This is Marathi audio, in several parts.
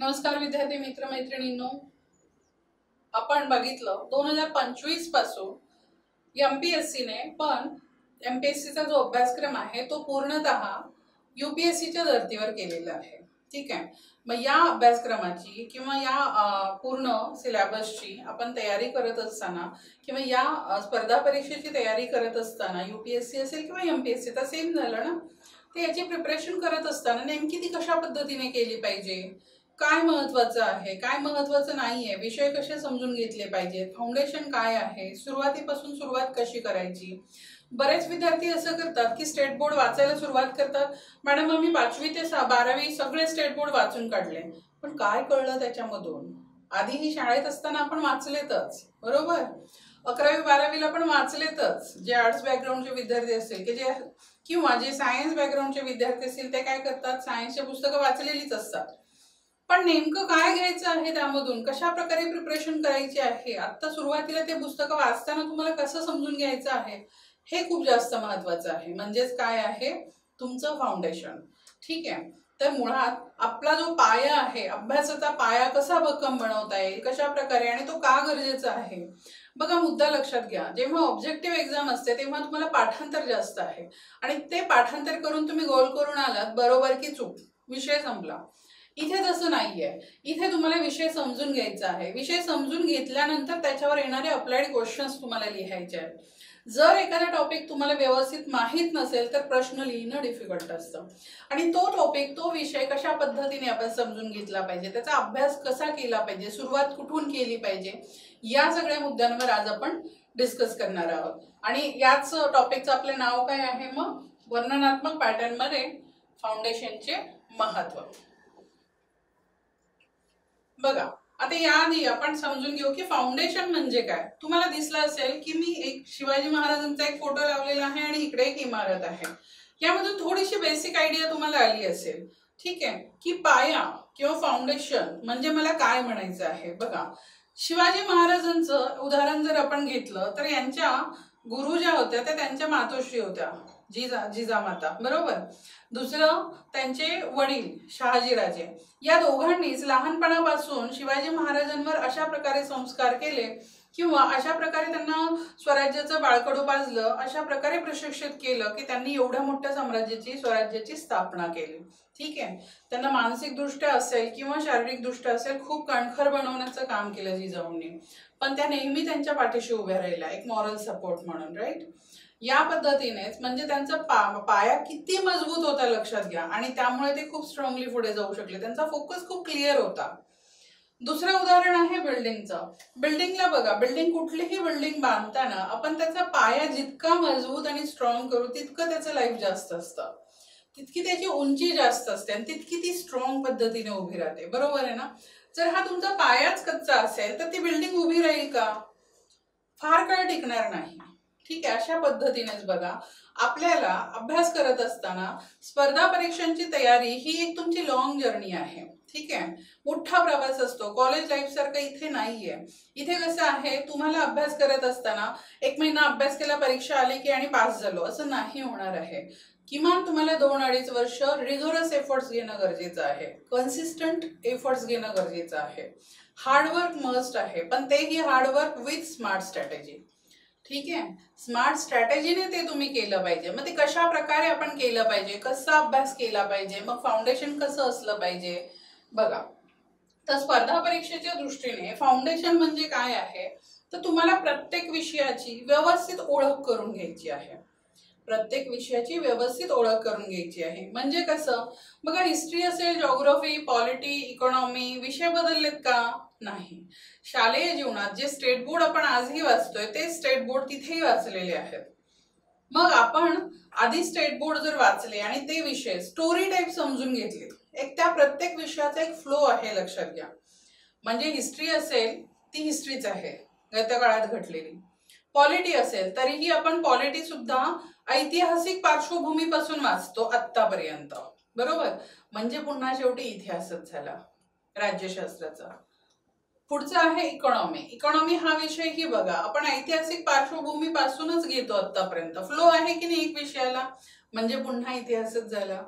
नमस्कार विद्यार्थी मित्र मैत्रिणींनो, आपण बघितलं 2025 पासून एमपीएससी ने पण एमपीएससीचा जो अभ्यासक्रम आहे तो पूर्णतः यूपीएससीच्या धर्तीवर केलेला आहे। ठीक आहे, मग या अभ्यासक्रमाची किंवा या पूर्ण सिलेबसची आपण तयारी करत असताना किंवा या स्पर्धा परीक्षेची तयारी करत असताना यूपीएससी असेल किंवा एमपीएससी तर सेम झालं ना, ते याची प्रिपरेशन करत असताना नेमकी ती कशा पद्धतीने केली पाहिजे, काय महत्त्वाचं आहे काय महत्त्वाचं नाहीये, विषय कसे समजून घेतले पाहिजेत, फाउंडेशन काय आहे, सुरुवातीपासून सुरुवात कशी करायची। बरेच विद्यार्थी असं करतात की स्टेट बोर्ड वाचायला सुरुवात करतात, मॅडम आम्ही 5वी ते 12वी सगळे स्टेट बोर्ड वाचून काढले, पण काय कळलं त्याच्यामधून? आधीही शाळेत असताना आपण वाचलेतच, बरोबर, 11वी 12वीला पण वाचलेतच। जे आर्ट्स बॅकग्राऊंडचे विद्यार्थी असतील की जे किंवा जे सायन्स बॅकग्राऊंडचे विद्यार्थी असतील ते काय करतात, सायन्सचे पुस्तकं वाचलेलीच असतात, पण नेमकं काय घ्यायचं आहे त्यामधून, कशा प्रकारे प्रिपरेशन करायची आहे, आता सुरुवातीला ते पुस्तकं वाचताना तुम्हाला कसं समजून घ्यायचं आहे हे खूप जास्त महत्त्वाचं आहे। म्हणजेच काय आहे, तुमचं फाउंडेशन। ठीक आहे, तर मुळात आपला जो पाया आहे, अभ्यासाचा पाया कसा भक्कम बनवता येईल, कशा प्रकारे आणि तो का गरजेचा आहे। बघा, मुद्दा लक्षात घ्या, जेव्हा ऑब्जेक्टिव्ह एक्झाम असते तेव्हा तुम्हाला पाठांतर जास्त आहे आणि ते पाठांतर करून तुम्ही गोल करून आलात बरोबर की चूक, विषय संपला। इथे तसं नाहीये, इथे तुम्हाला विषय समजून घ्यायचा आहे। विषय समजून घेतल्यानंतर त्याच्यावर येणारे अप्लाइड क्वेश्चन्स तुम्हाला लिहायचे आहेत। जर एखादा टॉपिक तुम्हाला व्यवस्थित माहित नसेल तर प्रश्न लिहिणं डिफिकल्ट असतं आणि तो टॉपिक तो विषय कशा पद्धतीने आपण समजून घेतला पाहिजे, त्याचा अभ्यास कसा केला पाहिजे, सुरुवात कुठून केली पाहिजे, या सगळ्या मुद्द्यांवर आज आपण डिस्कस करणार आहोत। आणि याच टॉपिकचं आपलं नाव काय आहे मग, वर्णनात्मक पॅटर्न मध्ये फाउंडेशनचे महत्त्व। बघा, आता याआधी आपण समजून घेऊ की फाउंडेशन म्हणजे काय। तुम्हाला दिसलं असेल की मी एक शिवाजी महाराजांचा एक फोटो लावलेला आहे आणि इकडे एक इमारत आहे, यामधून थोडीशी बेसिक आयडिया तुम्हाला आली असेल। ठीक आहे, की पाया किंवा फाउंडेशन म्हणजे मला काय म्हणायचं आहे। बघा, शिवाजी महाराजांचं उदाहरण जर आपण घेतलं तर यांच्या गुरु ज्या होत्या त्या त्यांच्या मातोश्री होत्या, जिजामाता, बरोबर। दुसरं त्यांचे वडील शहाजीराजे, या दोघांनीच लहानपणापासून शिवाजी महाराजांवर अशा प्रकारे संस्कार केले किंवा अशा प्रकारे त्यांना स्वराज्याचं बाळकडू पाजलं, अशा प्रकारे प्रशिक्षित केलं की त्यांनी एवढ्या मोठ्या स्वराज्याची स्थापना केली। ठीक आहे, त्यांना मानसिक दृष्ट्या असेल किंवा शारीरिक दृष्ट्या असेल खूप कणखर बनवण्याचं काम केलं जिजाऊंनी, पण त्या नेहमी त्यांच्या पाठीशी उभ्या राहिल्या, एक मॉरल सपोर्ट म्हणून, राईट। या पद्धतीनेच म्हणजे त्यांचा पाया किती मजबूत होता लक्षात घ्या आणि त्यामुळे ते खूप स्ट्रॉंगली पुढे जाऊ शकले, त्यांचा फोकस खूप क्लिअर होता। दुसरं उदाहरण आहे बिल्डिंगचं। बिल्डिंगला बघा, बिल्डिंग कुठलीही बिल्डिंग बांधताना आपण त्याचा पाया जितका मजबूत आणि स्ट्रॉंग करू तितकं त्याचं लाईफ जास्त असतं, तितकी त्याची उंची जास्त असते आणि तितकी ती स्ट्रॉंग पद्धतीने उभी राहते, बरोबर आहे ना। जर हा तुमचा पायाच कच्चा असेल तर ती बिल्डिंग उभी राहील का, फार काळ टिकणार नाही। ठीक आहे, अशा पद्धतीनेच बघा, आपल्याला अभ्यास करत असताना स्पर्धा परीक्षांची तयारी ही एक तुमची लॉंग जर्नी आहे। ठीक आहे, मोठा प्रवास असतो, कॉलेज लाईफ सारखं इथे नाहीये। इथे कसं आहे, तुम्हाला अभ्यास करत असताना 1 महिना अभ्यास केला, परीक्षा आली की आणि पास झालो असं नाही होणार आहे। किमान तुम्हाला 2-2.5 वर्ष रिगोरस एफर्ट्स घेणं गरजेचं आहे, कन्सिस्टंट एफर्ट्स घेणं गरजेचं आहे, हार्डवर्क मस्ट आहे, पण तेही हार्डवर्क विथ स्मार्ट स्ट्रॅटेजी। ठीक आहे, स्मार्ट स्ट्रॅटेजीने ते तुम्ही केलं पाहिजे। मग ते कशा प्रकारे आपण केलं पाहिजे, कसा अभ्यास केला पाहिजे, मग फाउंडेशन कसं असलं पाहिजे। बघा, तर स्पर्धा परीक्षेच्या दृष्टीने फाउंडेशन म्हणजे काय आहे, तर तुम्हाला प्रत्येक विषयाची व्यवस्थित ओळख करून घ्यायची आहे, प्रत्येक विषयाची व्यवस्थित ओळख करून घ्यायची आहे। म्हणजे कसं, बघा, हिस्ट्री असेल, जिओग्राफी, पॉलिटी, इकॉनॉमी, विषय बदललेत का, नाही। शालेय जीवनात जे स्टेट बोर्ड आपण आजही वाचतोय ते स्टेट बोर्ड तिथेही वाचलेले आहेत। मग आपण आधी स्टेट बोर्ड जर वाचले आणि ते विषय स्टोरी टाईप समजून घेतले, एक त्या प्रत्येक विषयाचा एक फ्लो आहे, लक्षात घ्या। म्हणजे हिस्ट्री असेल ती हिस्ट्रीच आहे, गत काळात घडलेली। पॉलिटी असेल तरीही आपण पॉलिटी सुद्धा ऐतिहासिक पार्श्वभूमीपासून वाचतो आत्तापर्यंत, बरोबर, म्हणजे पुन्हा शेवटी इतिहासच झाला राज्यशास्त्राचा। पुढचा आहे इकॉनॉमी। इकॉनॉमी हा विषय ही बघा, आपण ऐतिहासिक पार्श्वभूमीपासूनच घेतो आतापर्यंत, फ्लो आहे की नाही एक विषयाला, म्हणजे पुन्हा इतिहासच झाला।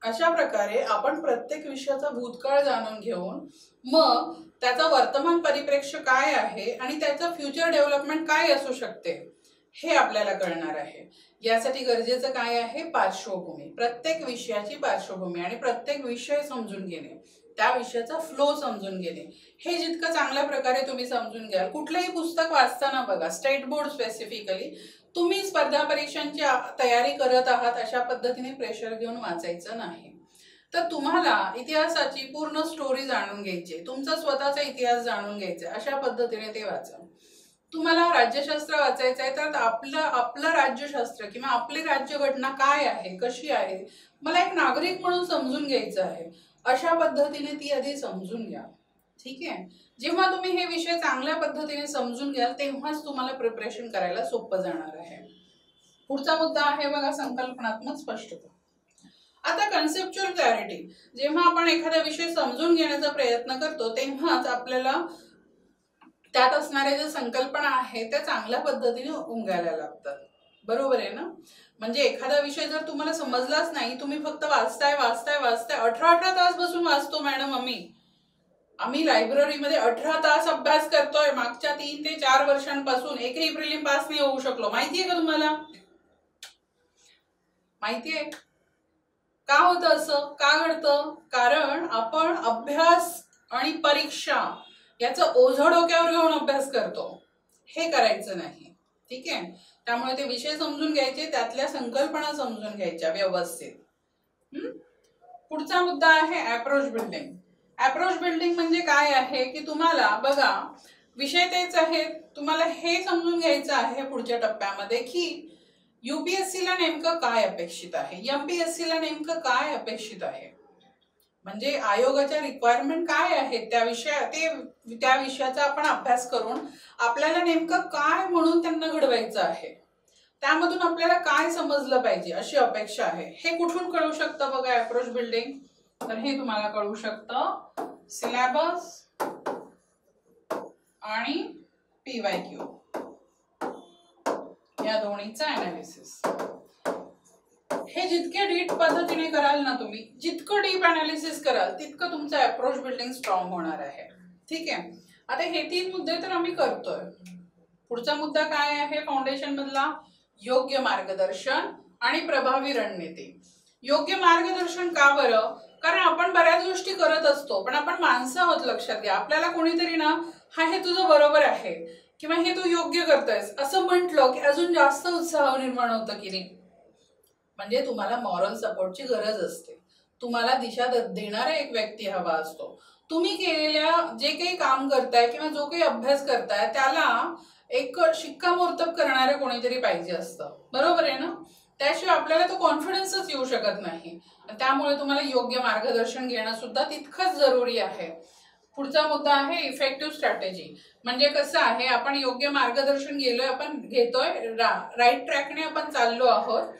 अशा प्रकारे आपण प्रत्येक विषयाचा भूतकाळ जाणून घेऊन मग त्याचा वर्तमान परिप्रेक्ष्य काय आहे आणि त्याचं फ्युचर डेव्हलपमेंट काय असू शकते हे आपल्याला कळणार आहे. यासाठी गरजेचं काय आहे? पार्श्वभूमी, प्रत्येक विषयाची पार्श्वभूमी आणि प्रत्येक विषय समजून घेणे, त्या विषयाचा फ्लो समजून घेणे. हे जितकं चांगल्या प्रकारे तुम्ही समजून घ्याल, कुठलंही पुस्तक वाचताना बघा, स्टेट बोर्ड स्पेसिफिकली तुम्ही स्पर्धा परीक्षांची तयारी करत आहात अशा पद्धतीने प्रेशर घेऊन वाचायचं नाही. तर तुम्हाला इतिहासाची पूर्ण स्टोरी जाणून घ्यायची, तुमचा स्वतःचा इतिहास जाणून घ्यायचा, अशा पद्धतीने ते वाचा. तुम्हाला राज्यशास्त्र वाचायचं आहे तर आपलं राज्यशास्त्र किंवा आपली राज्यघटना काय आहे, कशी आहे, मला एक नागरिक म्हणून समजून घ्यायचं आहे, अशा पद्धतीने ती आधी समजून घ्या. ठीक आहे. जेव्हा तुम्ही हे विषय चांगल्या पद्धतीने समजून घ्याल तेव्हाच तुम्हाला प्रिपरेशन करायला सोपं जाणार आहे. पुढचा मुद्दा आहे बघा, संकल्पनात्मक स्पष्टता. आता कन्सेप्च्युअल क्लॅरिटी. जेव्हा आपण एखादा विषय समजून घेण्याचा प्रयत्न करतो तेव्हाच आपल्याला त्यात असणाऱ्या ज्या संकल्पना आहेत त्या चांगल्या पद्धतीने उमगायला लागतात. बरोबर आहे ना? म्हणजे एखादा विषय जर तुम्हाला समजलाच नाही, तुम्ही फक्त वाचताय 18 तास बसून वाचतो मॅडम, आम्ही लायब्ररीमध्ये 18 तास अभ्यास करतोय मागच्या 3 ते 4 वर्षांपासून, एकही प्रिलिम पास नाही होऊ शकलो. माहितीये का तुम्हाला? माहितीये का होतं असं? का घडतं? कारण आपण अभ्यास आणि परीक्षा याचं ओझं डोक्यावर घेऊन अभ्यास करतो. हे करायचं नाही. ठीक आहे. त्यामुळे ते विषय समजून घ्यायचे, त्यातल्या संकल्पना समजून घ्यायच्या व्यवस्थित. पुढचा मुद्दा आहे अप्रोच बिल्डिंग. अप्रोच बिल्डिंग म्हणजे काय आहे की तुम्हाला बघा, विषय तेच आहेत, तुम्हाला हे समजून घ्यायचं आहे पुढच्या टप्प्यामध्ये की यूपीएससीला नेमकं काय अपेक्षित आहे, एमपीएससीला नेमकं काय अपेक्षित आहे, म्हणजे आयोगाच्या रिक्वायरमेंट काय आहेत त्या विषयाचा आपण अभ्यास करून आपल्याला नेमकं काय म्हणून त्यांना घडवायचं आहे, त्यामधून आपल्याला काय समजलं पाहिजे अशी अपेक्षा आहे. हे कुठून कळू शकतं बघा अप्रोच बिल्डिंग? तर हे तुम्हाला कळू शकतं सिलेबस आणि पीवायक्यू या दोन्हीचा अनालिसिस. हे जितके डीप पद्धतीने कराल ना तुम्ही, जितकं डीप अनालिसिस कराल तितकं तुमचं अप्रोच बिल्डिंग स्ट्रॉंग होणार आहे. ठीक आहे. आता हे 3 मुद्दे तर आम्ही करतोय. पुढचा मुद्दा काय आहे फाउंडेशन मधला? योग्य मार्गदर्शन आणि प्रभावी रणनीती. योग्य मार्गदर्शन का बरं? कारण आपण बऱ्याच गोष्टी करत असतो पण आपण माणसं आहोत, लक्षात घ्या. आपल्याला कोणीतरी ना हे तुझं बरोबर आहे किंवा हे तू योग्य करतोयस असं म्हटलं की अजून जास्त उत्साह निर्माण होतं की नाही. म्हणजे तुम्हाला मॉरल सपोर्टची गरज असते, तुम्हाला दिशा देणारा एक व्यक्ती हवा असतो. तुम्ही केलेल्या जे काही काम करताय किंवा जो काही अभ्यास करताय त्याला एक शिक्कामोर्तब करणारं कोणीतरी पाहिजे असतं. बरोबर आहे ना? त्याशिवाय आपल्याला तो कॉन्फिडन्सच येऊ शकत नाही. त्यामुळे तुम्हाला योग्य मार्गदर्शन घेणं सुद्धा तितकंच जरुरी आहे. पुढचा मुद्दा आहे इफेक्टिव्ह स्ट्रॅटेजी. म्हणजे कसं आहे, आपण योग्य मार्गदर्शन घेतोय, राईट ट्रॅकने आपण चाललो आहोत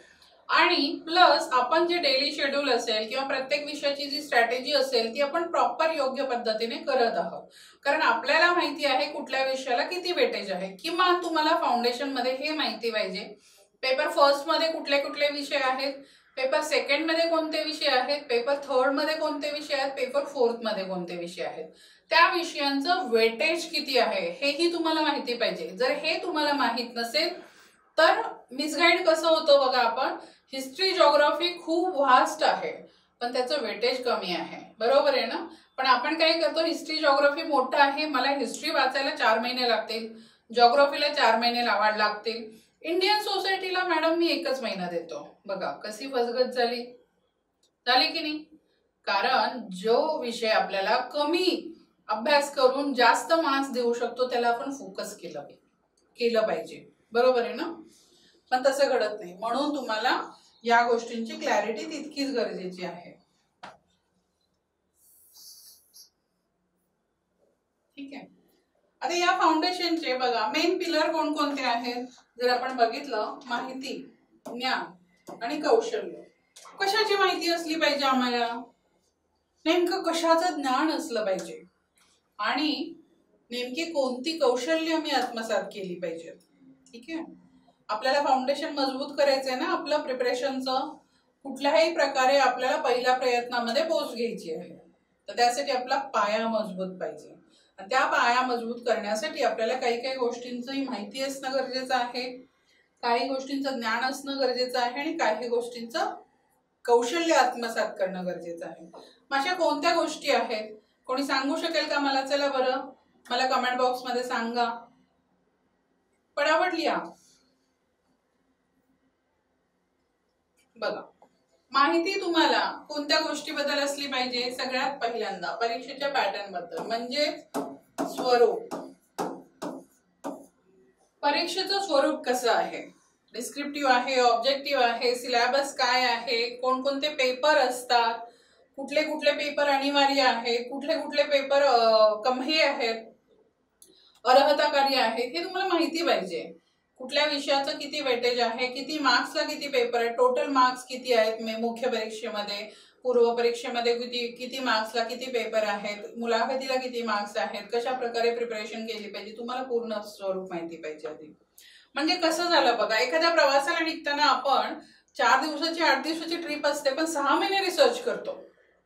आणि प्लस आपण जे डेली शेड्यूल असेल किंवा प्रत्येक विषयाची जी स्ट्रॅटेजी असेल ती आपण प्रॉपर योग्य पद्धतीने करत आहोत. कारण आपल्याला माहिती आहे कुठल्या विषयाला किती वेटेज आहे. किमान तुम्हाला फाउंडेशन मध्ये हे माहिती पाहिजे, पेपर फर्स्ट मध्ये कुठले कुठले विषय आहेत, पेपर सेकंड मध्ये कोणते विषय आहेत, पेपर थर्ड मध्ये कोणते विषय आहेत, पेपर फोर्थ मध्ये कोणते विषय आहेत, त्या विषयांचं वेटेज किती आहे हेही तुम्हाला माहिती पाहिजे. जर हे तुम्हाला माहित नसेल तर मिसगाईड कसं होतं बघा. आपण हिस्ट्री जिओग्राफी खूप व्हास्ट आहे पण त्याचं वेटेज कमी आहे. बरोबर आहे ना? पण आपण काय करतो, हिस्ट्री जिओग्राफी मोठं आहे, मला हिस्ट्री वाचायला 4 महिने लागतील, जिओग्राफीला 4 महिने लागतील, इंडियन सोसायटीला मॅडम मी 1च महिना देतो. बघा कशी फसगत झाली की नाही? कारण जो विषय आपल्याला कमी अभ्यास करून जास्त मार्क्स देऊ शकतो त्याला आपण फोकस केलं पाहिजे. बरोबर आहे ना? पण तसं घडत नाही. म्हणून तुम्हाला या गोष्टींची क्लॅरिटी तितकीच गरजेची आहे. ठीक आहे. आता या फाउंडेशनचे बघा मेन पिलर कोणकोणते आहेत जर आपण बघितलं, माहिती, ज्ञान आणि कौशल्य. कशाची माहिती असली पाहिजे आम्हाला, नेमकं कशाचं ज्ञान असलं पाहिजे आणि नेमकी कोणती कौशल्य मी आत्मसात केली पाहिजेत. ठीक आहे. आपल्याला फाउंडेशन मजबूत करायचंय ना आपलं प्रिपरेशनचं. कुठल्याही प्रकारे आपल्याला पहिल्या प्रयत्नामध्ये पोस्ट घ्यायची आहे. तर त्यासाठी आपला पाया मजबूत पाहिजे. आणि त्या पाया मजबूत करण्यासाठी आपल्याला काही काही गोष्टींची माहिती असणं गरजेचं आहे, काही गोष्टींचं ज्ञान असणं गरजेचं आहे आणि काही गोष्टींचं कौशल्य आत्मसात करणं गरजेचं आहे. अशा कोणत्या गोष्टी आहेत, कोणी सांगू शकेल का मला? चला बरं, मला कमेंट बॉक्स मध्ये सांगा. पटापट लिहा. बघा, माहिती तुम्हाला कोणत्या गोष्टीबद्दल असली पाहिजे? सगळ्यात पहिल्यांदा परीक्षेच्या पॅटर्न बद्दल, म्हणजे स्वरूप. परीक्षेचं स्वरूप कसं आहे? डिस्क्रिप्टिव्ह आहे, ऑब्जेक्टिव्ह आहे, सिलेबस काय आहे, कोणकोणते पेपर असतात, कुठले कुठले पेपर अनिवार्य आहेत, कुठले कुठले पेपर कमी आहेत, अर्हताकारी आहेत, हे तुम्हाला माहिती पाहिजे. कुठल्या विषयाचं किती वेटेज आहे, किती मार्क्सला किती पेपर आहे, टोटल मार्क्स किती आहेत मुख्य परीक्षेमध्ये, पूर्व परीक्षेमध्ये किती मार्क्सला किती पेपर आहेत, मुलाखतीला किती मार्क्स आहेत, कशा प्रकारे प्रिपरेशन केली पाहिजे, तुम्हाला पूर्ण स्वरूप माहिती पाहिजे आधी. म्हणजे कसं झालं बघा, एखाद्या प्रवासाला निघताना आपण 4 दिवसाची 8 दिवसाची ट्रिप असते, पण 6 महिने रिसर्च करतो,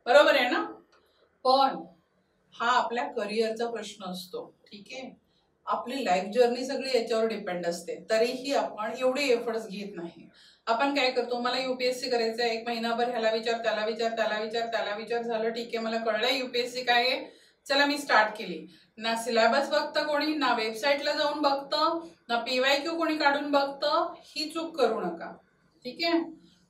बरोबर आहे ना? पण हा आपल्या करिअरचा प्रश्न असतो. ठीक आहे, आपली लाईफ जर्नी सगळी याच्यावर डिपेंड असते, तरीही आपण एवढे एफर्ट्स घेत नाही. आपण काय करतो, मला युपीएससी करायचं आहे, 1 महिनाभर ह्याला विचार, त्याला विचार, त्याला विचार, त्याला विचार, झालं ठीक आहे, मला कळलंय युपीएससी काय आहे, चला मी स्टार्ट केली. ना सिलेबस बघतं कोणी, ना वेबसाईटला जाऊन बघतं, ना पीवायक्यू कोणी काढून बघतं. ही चूक करू नका. ठीक आहे,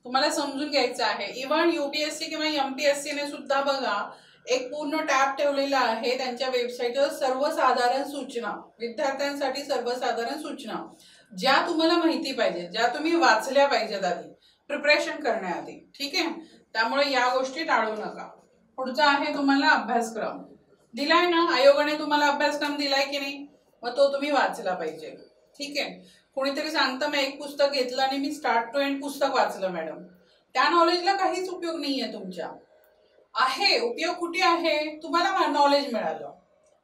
तुम्हाला समजून घ्यायचं आहे. इव्हन युपीएससी किंवा एमपीएससी ने सुद्धा बघा एक पूर्ण टॅब ठेवलेला आहे त्यांच्या वेबसाईटवर, सर्वसाधारण सूचना, विद्यार्थ्यांसाठी सर्वसाधारण सूचना, ज्या तुम्हाला माहिती पाहिजे, ज्या तुम्ही वाचल्या पाहिजेत आधी प्रिपरेशन करण्याआधी. ठीक आहे, त्यामुळे या गोष्टी टाळू नका. पुढचा आहे तुम्हाला अभ्यासक्रम दिलाय ना, आयोगाने तुम्हाला अभ्यासक्रम दिलाय की नाही, मग तो तुम्ही वाचला पाहिजे. ठीक आहे, कोणीतरी सांगतं मी एक पुस्तक घेतलं आणि मी स्टार्ट टू एंड पुस्तक वाचलं, मॅडम, त्या नॉलेजला काहीच उपयोग नाहीये तुमच्या. आहे उपयोग कुठे आहे? तुम्हाला नॉलेज मिळालं,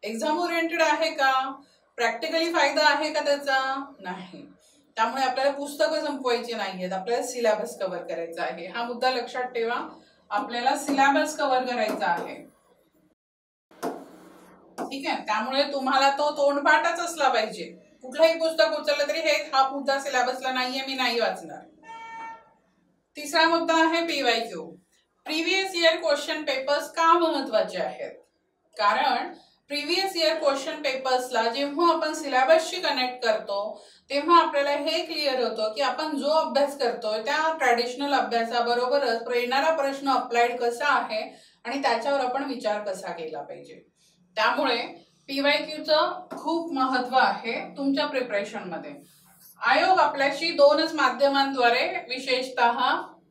एक्झाम ओरिएंटेड आहे का, प्रॅक्टिकली फायदा आहे का त्याचा? नाही. त्यामुळे आपल्याला पुस्तकं संपवायची नाहीयेत, आपल्याला सिलेबस कव्हर करायचा आहे. हा मुद्दा लक्षात ठेवा, आपल्याला सिलेबस कव्हर करायचा आहे. ठीक आहे, त्यामुळे तुम्हाला तो तोंडपाठच असला पाहिजे. कुठलंही पुस्तक उचललं तरी हे हा मुद्दा सिलेबसला नाहीये, मी नाही वाचणार. तिसरा मुद्दा आहे PYQ. Previous year question papers का महत्वाचे आहेत? कारण प्रिव्हियस इयर क्वेश्चन पेपर्सला जेव्हा आपण सिलेबसशी कनेक्ट करतो तेव्हा आपल्याला हे क्लिअर होतं की आपण जो अभ्यास करतोय त्या ट्रॅडिशनल अभ्यासाबरोबरच येणारा प्रश्न अप्लाइड कसा आहे आणि त्याच्यावर आपण विचार कसा केला पाहिजे. त्यामुळे पीवायक्यूचं खूप महत्व आहे तुमच्या प्रिपरेशनमध्ये. आयोग आपल्याशी 2च माध्यमांद्वारे विशेषतः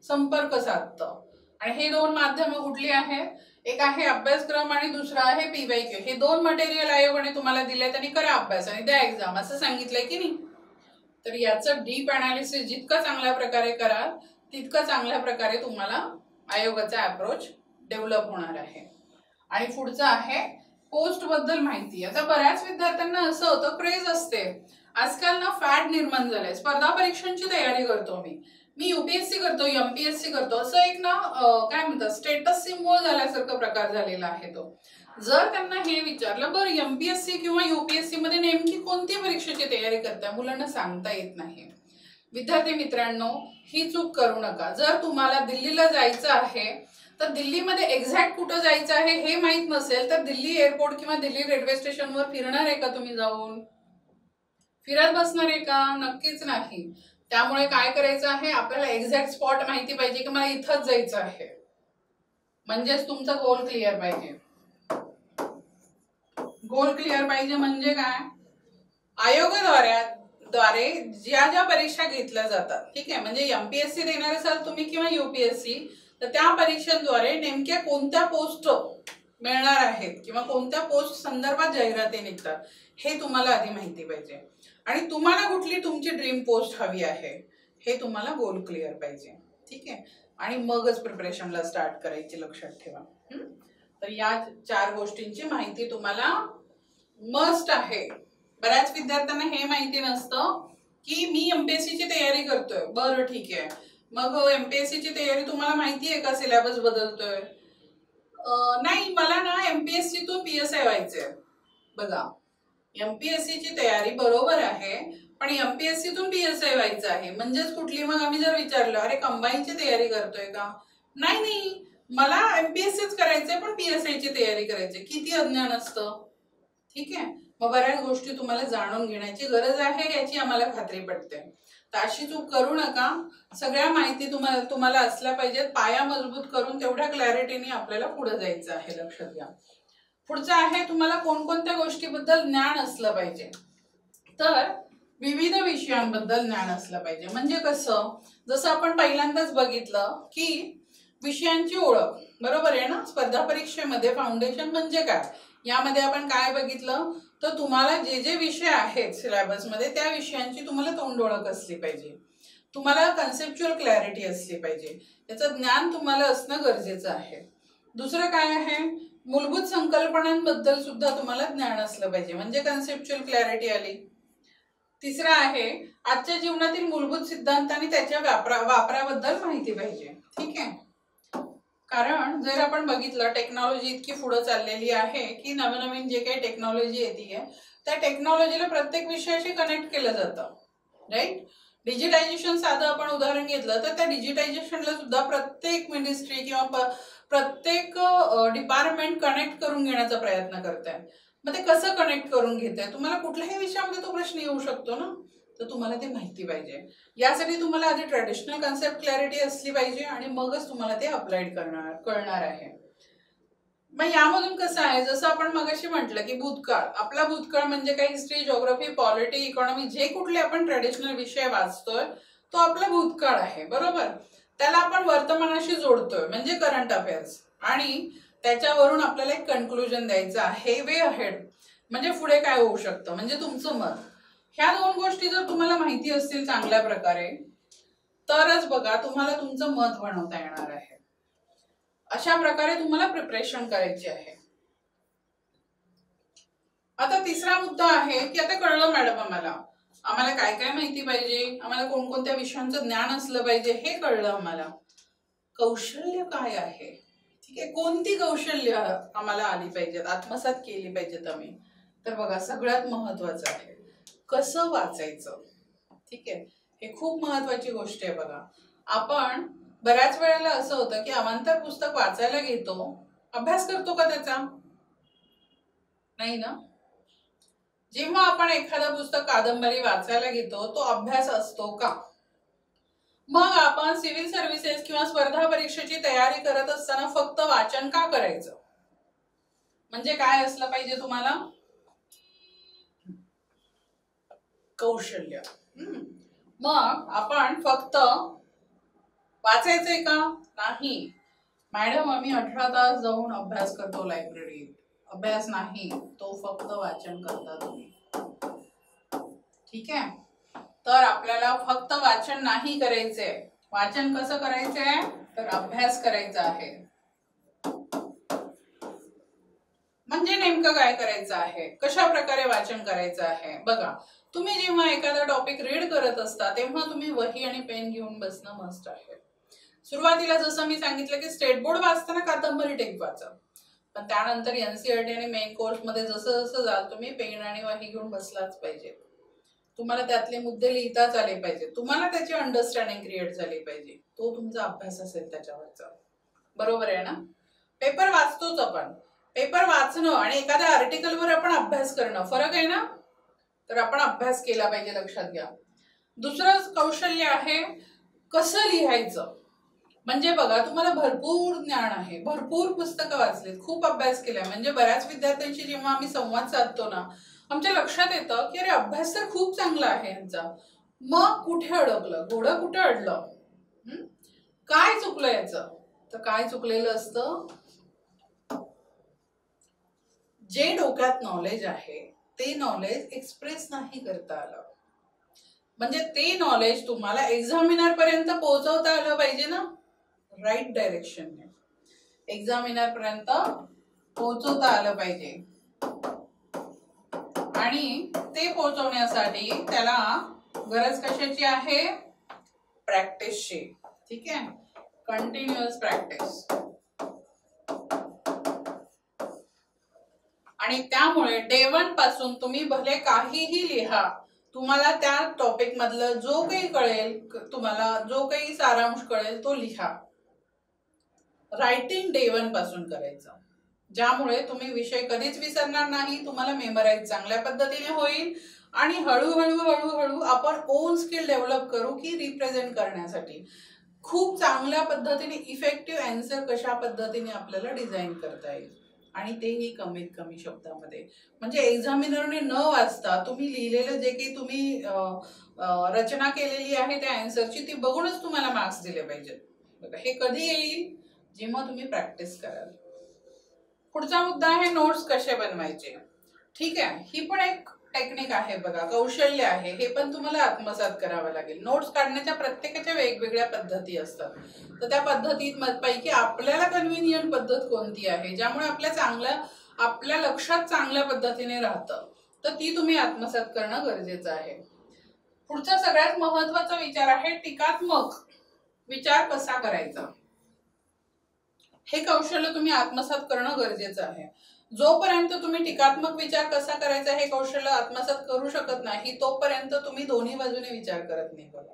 संपर्क साधतं आणि हे 2 माध्यमं कुठली आहेत? एक आहे अभ्यासक्रम आणि दुसरा आहे पीवायक्यू. हे 2 मटेरियल आयोगाने तुम्हाला दिलेत आणि करा अभ्यास आणि द्या एक्झाम, असं सांगितलंय की नाही? तर याचं डीप अनालिसिस जितकं चांगल्या प्रकारे कराल तितकं चांगल्या प्रकारे तुम्हाला आयोगाचा अप्रोच डेव्हलप होणार आहे. आणि पुढचं आहे पोस्ट बद्दल माहिती. आता बऱ्याच विद्यार्थ्यांना असं होतं, क्रेज असते आजकाल ना, फॅड निर्माण झालंय, स्पर्धा परीक्षांची तयारी करतो मी युपीएससी करतो, एमपीएससी करतो, असं एक ना काय म्हणतात स्टेटस सिम्बॉल झाल्यासारखा प्रकार झालेला आहे तो. जर त्यांना हे विचारलं बरं एमपीएससी किंवा युपीएससी मध्ये नेमकी कोणती परीक्षेची तयारी करताय, मुलांना सांगता येत नाही. विद्यार्थी मित्रांनो, ही चूक करू नका. जर तुम्हाला दिल्लीला जायचं आहे तर दिल्लीमध्ये एक्झॅक्ट कुठं जायचं आहे हे माहित नसेल तर दिल्ली एअरपोर्ट किंवा दिल्ली रेल्वे स्टेशनवर फिरणार आहे का तुम्ही? जाऊन फिरत बसणार आहे का? नक्कीच नाही. त्यामुळे काय करायचं आहे, आपल्याला एक्झॅक्ट स्पॉट माहिती पाहिजे की मला इथंच जायचं आहे, म्हणजेच तुमचा गोल क्लिअर पाहिजे. गोल क्लिअर पाहिजे म्हणजे काय? आयोगाद्वारे ज्या परीक्षा घेतल्या जातात, ठीक आहे, म्हणजे एमपीएससी देणार असाल तुम्ही किंवा युपीएससी, तर त्या परीक्षांद्वारे नेमक्या कोणत्या पोस्ट मिळणार आहेत किंवा कोणत्या पोस्ट संदर्भात जाहिराती निघतात हे तुम्हाला आधी माहिती पाहिजे. आणि तुम्हाला कुठली तुमची ड्रीम पोस्ट हवी आहे हे तुम्हाला गोल क्लिअर पाहिजे. ठीक आहे, आणि मगच प्रिपरेशनला स्टार्ट करायची, लक्षात ठेवा. तर या 4 गोष्टींची माहिती तुम्हाला मस्ट आहे. बऱ्याच विद्यार्थ्यांना हे माहिती नसतं की मी एमपीएससीची तयारी करतोय, बरं ठीक आहे, मग MPSC ची तयारी तुम्हाला माहिती आहे का सिलेबस बदलतोय? नाही, मला ना MPSC तून PSI व्हायचंय. बघा, MPSC ची तयारी बरोबर आहे, पण MPSC तून PSI व्हायचं आहे. म्हणजेच कुठली? मग आम्ही जर विचारलं अरे कंबाईनची तयारी करतोय का? नाही, मला MPSCच करायचंय पण PSI ची तयारी करायची. किती अज्ञान असतं. ठीक आहे, मग बऱ्याच गोष्टी तुम्हाला जाणून घेण्याची गरज आहे याची आम्हाला खात्री पडते. तर अशी चूक करू नका. सगळ्या माहिती तुम्हाला असल्या पाहिजेत. पाया मजबूत करून तेवढ्या क्लॅरिटीने आपल्याला पुढे जायचं आहे. लक्षात घ्या. पुढचं आहे तुम्हाला कोणकोणत्या गोष्टीबद्दल ज्ञान असलं पाहिजे. तर विविध विषयांबद्दल ज्ञान असलं पाहिजे. म्हणजे कसं, जसं आपण पहिल्यांदाच बघितलं की विषयांची ओळख, बरोबर आहे ना. स्पर्धा परीक्षेमध्ये फाउंडेशन म्हणजे काय यामध्ये आपण काय बघितलं, तर तुम्हाला जे जे विषय आहेत सिलेबसमध्ये त्या विषयांची तुम्हाला तोंड ओळख असली पाहिजे. तुम्हाला कन्सेप्च्युअल क्लॅरिटी असली पाहिजे. याचं ज्ञान तुम्हाला असणं गरजेचं आहे. दुसरं काय आहे, मूलभूत संकल्पनांबद्दल सुद्धा तुम्हाला ज्ञान असलं पाहिजे. म्हणजे कन्सेप्च्युअल क्लॅरिटी आली. तिसरं आहे आजच्या जीवनातील मूलभूत सिद्धांत आणि त्याच्या वापराबद्दल माहिती पाहिजे. ठीक आहे, कारण जर आपण बघितलं टेक्नॉलॉजी इतकी पुढे चाललेली आहे की नवनवीन जे काही टेक्नॉलॉजी येते त्या टेक्नॉलॉजीला प्रत्येक विषयाशी कनेक्ट केलं जातं. राईट. डिजिटायझेशन साधं आपण उदाहरण घेतलं तर त्या डिजिटायझेशनला सुद्धा प्रत्येक मिनिस्ट्री किंवा प्रत्येक डिपार्टमेंट कनेक्ट करून घेण्याचा प्रयत्न करत आहे. मग ते कसं कनेक्ट करून घेत आहे, तुम्हाला कुठल्याही विषयामध्ये तो प्रश्न येऊ शकतो ना, तर तुम्हाला ते माहिती पाहिजे. यासाठी तुम्हाला आधी ट्रेडिशनल कन्सेप्ट क्लॅरिटी असली पाहिजे आणि मगच तुम्हाला ते अप्लाइड कळणार आहे. मग यामधून कसं आहे, जसं आपण मगाशी म्हटलं की भूतकाळ, आपला भूतकाळ म्हणजे काही हिस्ट्री, जिओग्राफी, पॉलिटी, इकॉनॉमी जे कुठले आपण ट्रेडिशनल विषय वाचतोय तो आपला भूतकाळ आहे. बरोबर. त्याला आपण वर्तमानाशी जोडतोय म्हणजे करंट अफेअर्स, आणि त्याच्यावरून आपल्याला एक कन्क्लुजन द्यायचं आहे वे अहेड, म्हणजे पुढे काय होऊ शकतं, म्हणजे तुमचं मत. ह्या दोन गोष्टी जर तुम्हाला माहिती असतील चांगल्या प्रकारे तरच बघा तुम्हाला तुमचं मत बनवता येणार आहे. अशा प्रकारे तुम्हाला प्रिपरेशन करायची आहे. आता तिसरा मुद्दा आहे की आता कळलं मॅडम आम्हाला काय काय माहिती पाहिजे, आम्हाला कोणकोणत्या विषयांचं ज्ञान असलं पाहिजे हे कळलं आम्हाला. कौशल्य काय आहे, ठीक आहे, कोणती कौशल्य आम्हाला आली पाहिजेत, आत्मसात केली पाहिजेत आम्ही. तर बघा सगळ्यात महत्वाचं आहे कसं वाचायचं. ठीक आहे, हे खूप महत्वाची गोष्ट आहे. बघा आपण बऱ्याच वेळेला असं होतं की अवांतर पुस्तक वाचायला घेतो, अभ्यास करतो का त्याचा? नाही ना. जेव्हा आपण एखादं पुस्तक, कादंबरी वाचायला घेतो तो अभ्यास असतो का? मग आपण सिव्हिल सर्व्हिसेस किंवा स्पर्धा परीक्षेची तयारी करत असताना फक्त वाचन का करायचं? म्हणजे काय असलं पाहिजे तुम्हाला? कौशल्य. मग आपण फक्त वाचायचंय का? नाही मॅडम, आम्ही 18 तास जाऊन अभ्यास करतो लायब्ररीत. अभ्यास नाही, तो फक्त वाचन करता तुम्ही. ठीक आहे, तर आपल्याला फक्त वाचन नाही करायचंय. वाचन कसं करायचंय, तर अभ्यास करायचा आहे. म्हणजे नेमकं काय करायचं आहे, कशा प्रकारे वाचन करायचं आहे. बघा तुम्ही जेव्हा एखादा टॉपिक रीड करत असता तेव्हा तुम्ही वही आणि पेन घेऊन बसणं मस्ट आहे. सुरुवातीला जसं मी सांगितलं की स्टेट बोर्ड वाचताना कादंबरी टेक वाचा, पण त्यानंतर NCERT आणि मेन कोर्स मध्ये जसं जसं जाल तुम्ही पेन आणि वही घेऊन बसलाच पाहिजे. तुम्हाला त्यातले मुद्दे लिहिताच आले पाहिजे, तुम्हाला त्याची अंडरस्टँडिंग क्रिएट झाली पाहिजे. तो तुमचा अभ्यास असेल त्याच्यावरचा. बरोबर आहे ना. पेपर वाचतोच आपण, पेपर वाचणं आणि एखाद्या आर्टिकलवर आपण अभ्यास करणं फरक आहे ना. तर आपण अभ्यास केला पाहिजे, लक्षात घ्या. दुसरं कौशल्य आहे कसं लिहायचं. म्हणजे बघा तुम्हाला भरपूर ज्ञान आहे, भरपूर पुस्तकं वाचलीत, खूप अभ्यास केलाय. म्हणजे बऱ्याच विद्यार्थ्यांशी जेव्हा आम्ही संवाद साधतो ना, आमच्या लक्षात येतं की अरे अभ्यास तर खूप चांगला आहे यांचा, मग कुठे अडकलं, घोडं कुठे अडलं, काय चुकलं याचं. तर काय चुकलेलं असतं, जे डोक्यात नॉलेज आहे ते नॉलेज एक्सप्रेस नाही करता आलं. म्हणजे ते नॉलेज तुम्हाला एक्झामिनर पर्यंत पोहोचवता आलं पाहिजे ना, राईट डायरेक्शनने एक्झामिनर पर्यंत पोहोचवता आलं पाहिजे. आणि ते पोहोचवण्यासाठी त्याला गरज कशाची आहे, प्रॅक्टिसची. ठीक आहे, कंटिन्युअस प्रॅक्टिस. आणि त्यामुळे डे 1 पासून तुम्ही भले काहीही लिहा, तुम्हाला त्या टॉपिक मधलं जो काही कळेल, तुम्हाला जो काही सारांश कळेल तो लिहा. रायटिंग डे 1 पासून करायचं, ज्यामुळे तुम्ही विषय कधीच विसरणार नाही, तुम्हाला मेमराईज चांगल्या पद्धतीने होईल आणि हळूहळू हळूहळू आपण ओन स्किल डेव्हलप करू की रिप्रेझेंट करण्यासाठी खूप चांगल्या पद्धतीने इफेक्टिव्ह आन्सर कशा पद्धतीने आपल्याला डिझाईन करता येईल, आणि तेही कमीत कमी शब्दामध्ये. म्हणजे एक्झामिनरने न वाचता तुम्ही लिहिलेलं जे काही तुम्ही रचना केलेली आहे त्या आन्सरची ती बघूनच तुम्हाला मार्क्स दिले पाहिजेत. बघा, हे कधी येईल, जेव्हा तुम्ही प्रॅक्टिस कराल. पुढचा मुद्दा आहे नोट्स कसे बनवायचे. ठीक आहे, ही पण एक टेक्निक आहे बघा, कौशल्य आहे, हे पण तुम्हाला आत्मसात करावं लागेल. नोट्स काढण्याच्या प्रत्येकाच्या वेगवेगळ्या पद्धती असतात, तर त्या पद्धतींपैकी आपल्याला कन्व्हिनियंट पद्धत कोणती आहे ज्यामुळे आपल्या लक्षात चांगल्या पद्धतीने राहतं, तर ती तुम्ही आत्मसात करणं गरजेचं आहे. पुढचा सगळ्यात महत्वाचा विचार आहे टीकात्मक विचार कसा करायचा. हे कौशल्य तुम्ही आत्मसात करणं गरजेचं आहे. जोपर्यंत तुम्ही टीकात्मक विचार कसा करायचा हे कौशल्य आत्मसात करू शकत नाही, तोपर्यंत तुम्ही दोन्ही बाजूने विचार करत नाही. बघा,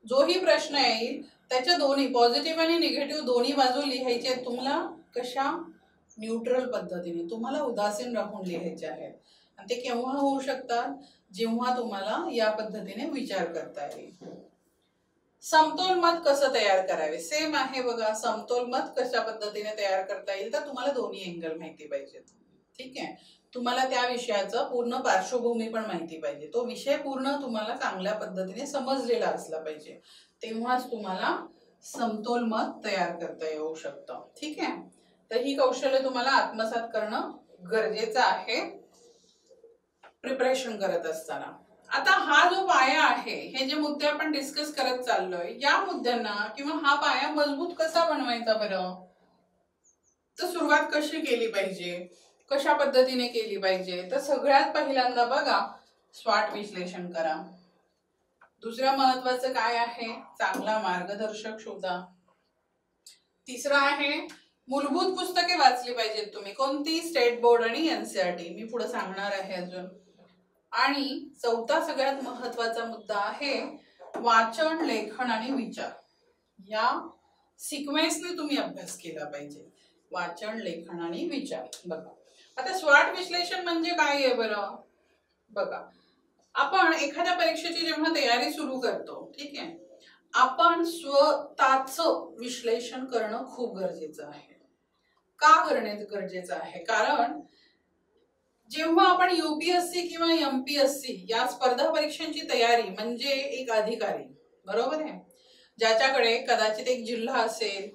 जोही प्रश्न येईल त्याच्या दोन्ही पॉझिटिव्ह आणि निगेटिव्ह दोन्ही बाजू लिहायचे. तुम्हाला कशा न्यूट्रल पद्धतीने, तुम्हाला उदासीन राहून लिहायचे आहेत. आणि ते केव्हा होऊ शकतात, जेव्हा तुम्हाला या पद्धतीने विचार करता येईल. समतोल मत कसं तयार करावे, सेम आहे बघा. समतोल मत कशा पद्धतीने तयार करता येईल, तर तुम्हाला दोन्ही अँगल माहिती पाहिजेत. ठीक आहे, तुम्हाला त्या विषयाचं पूर्ण पार्श्वभूमी पण माहिती पाहिजे, तो विषय पूर्ण तुम्हाला चांगल्या पद्धतीने समजलेला असला पाहिजे, तेव्हाच तुम्हाला समतोल मत तयार करता येऊ शकतं. ठीक आहे, तर ही कौशल्य तुम्हाला आत्मसात करणं गरजेचं आहे प्रिपरेशन करत असताना. आता हा जो पाया आहे, हे जे मुद्दे आपण डिस्कस करत चाललोय, या मुद्द्यांना किंवा हा पाया मजबूत कसा बनवायचा बरं, तर सुरुवात कशी केली पाहिजे, कशा पद्धतीने केली पाहिजे, तर सगळ्यात पहिल्यांदा बघा स्वॉट विश्लेषण करा. दुसरं महत्वाचं काय आहे, चांगला मार्गदर्शक शोधा. तिसरं आहे मूलभूत पुस्तके वाचली पाहिजेत तुम्ही, कोणती, स्टेट बोर्ड आणि एनसीईआरटी, मी पुढे सांगणार आहे अजून. आणि चौथा सगळ्यात महत्वाचा मुद्दा आहे वाचन, लेखन आणि विचार. या सिक्वेन्सने तुम्ही अभ्यास केला पाहिजे, वाचन, लेखन आणि विचार. बघा, आता स्वॉट विश्लेषण म्हणजे काय आहे बरं. बघा, आपण एखाद्या परीक्षेची जेव्हा तयारी सुरू करतो, ठीक आहे, आपण स्वतःचं विश्लेषण करणं खूप गरजेचं आहे. का करणं गरजेचं आहे, कारण जेव्हा आपण यूपीएससी किंवा एमपीएससी या स्पर्धा परीक्षांची तयारी, म्हणजे एक अधिकारी, बरोबर आहे, ज्याच्याकडे कदाचित एक जिल्हा असेल,